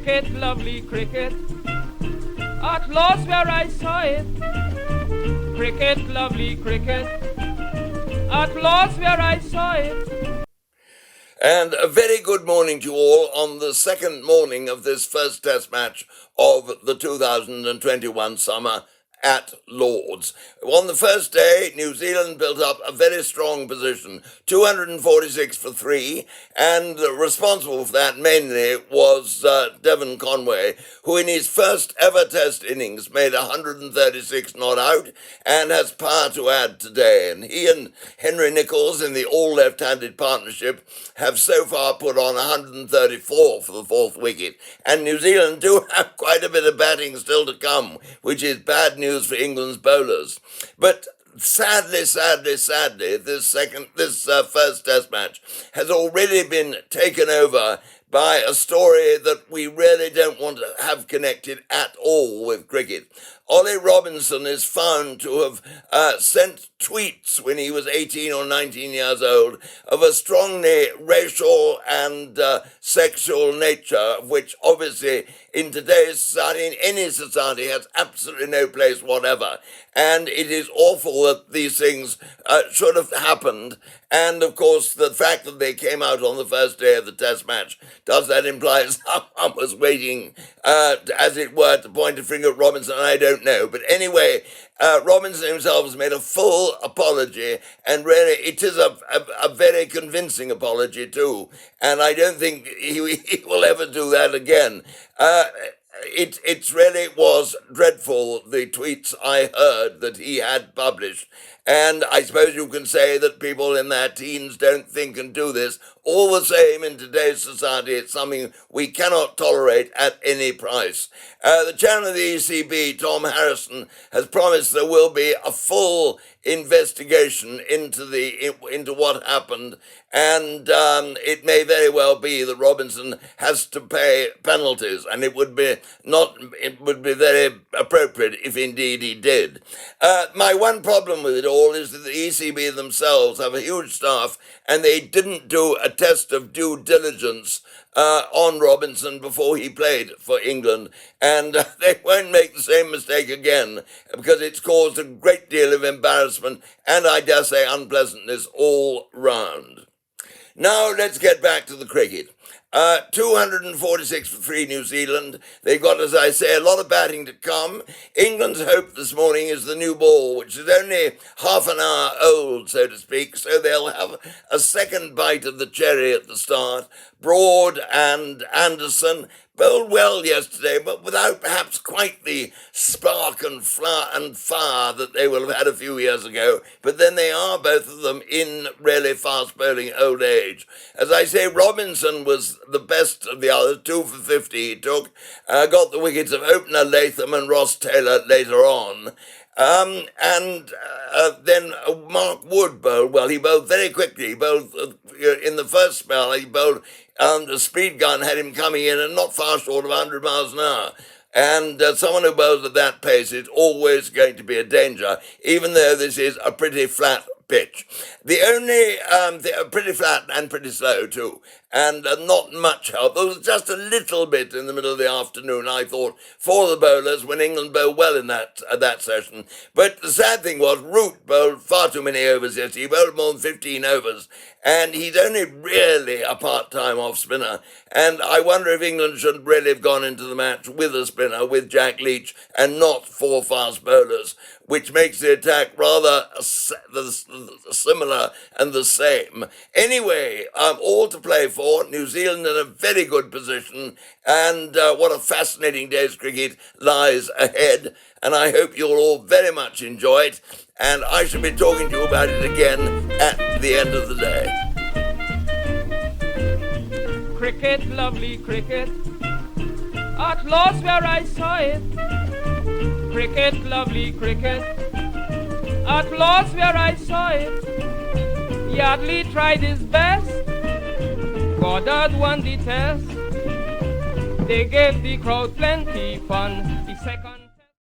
Cricket, lovely cricket, at last where I saw it. Cricket, lovely cricket, at last where I saw it. And a very good morning to you all on the second morning of this first test match of the 2021 summer at Lord's. On the first day, New Zealand built up a very strong position, 246 for 3, and responsible for that mainly was Devon Conway, who in his first ever test innings made 136 not out and has power to add today. And he and Henry Nicholls in the all left-handed partnership have so far put on 134 for the fourth wicket. And New Zealand do have quite a bit of batting still to come, which is bad news for England's bowlers. But sadly, this first test match has already been taken over by a story that we really don't want to have connected at all with cricket. Ollie Robinson is found to have sent tweets when he was 18 or 19 years old of a strongly racial and sexual nature, which obviously in today's society, in any society, has absolutely no place whatever. And it is awful that these things should have happened. And of course, the fact that they came out on the first day of the test match, does that imply someone was waiting, as it were, to point a finger at Robinson? I don't know. But anyway, Robinson himself has made a full apology, and really it is a very convincing apology too. And I don't think he will ever do that again. It really was dreadful, the tweets I heard that he had published. And I suppose you can say that people in their teens don't think and do this. All the same, in today's society, it's something we cannot tolerate at any price. The chairman of the ECB, Tom Harrison, has promised there will be a full investigation into what happened, and it may very well be that Robinson has to pay penalties, and it would be very appropriate if indeed he did. My one problem with it all is that the ECB themselves have a huge staff, and they didn't do a test of due diligence on Robinson before he played for England, and they won't make the same mistake again, because it's caused a great deal of embarrassment and, I dare say, unpleasantness all round. Now let's get back to the cricket. 246 for 3 New Zealand. They've got, as I say, a lot of batting to come. England's hope this morning is the new ball, which is only half an hour old, so to speak, so they'll have a second bite of the cherry at the start. Broad and Anderson bowled well yesterday, but without perhaps quite the spark and fire that they will have had a few years ago. But then they are, both of them, in really fast bowling old age. As I say, Robinson was the best of the others, 2 for 50 he took, got the wickets of opener Latham and Ross Taylor later on. Then Mark Wood bowled well. He bowled very quickly. He bowled in the first spell. He bowled the speed gun had him coming in and not far short of 100 miles an hour. And someone who bowls at that pace is always going to be a danger, even though this is a pretty flat pitch. The only, pretty flat and pretty slow too, and not much help. There was just a little bit in the middle of the afternoon, I thought, for the bowlers when England bowled well in that session. But the sad thing was, Root bowled far too many overs yesterday. He bowled more than 15 overs, and he's only really a part-time off-spinner. And I wonder if England should really have gone into the match with a spinner, with Jack Leach, and not 4 fast bowlers, which makes the attack rather similar and the same. Anyway, all to play for. New Zealand in a very good position, and what a fascinating day's cricket lies ahead. And I hope you'll all very much enjoy it, and I shall be talking to you about it again at the end of the day. Cricket, lovely cricket, at last where I saw it. Cricket, lovely cricket, at last where I saw it. Yardley tried his best, Goddard won the test. They gave the crowd plenty fun.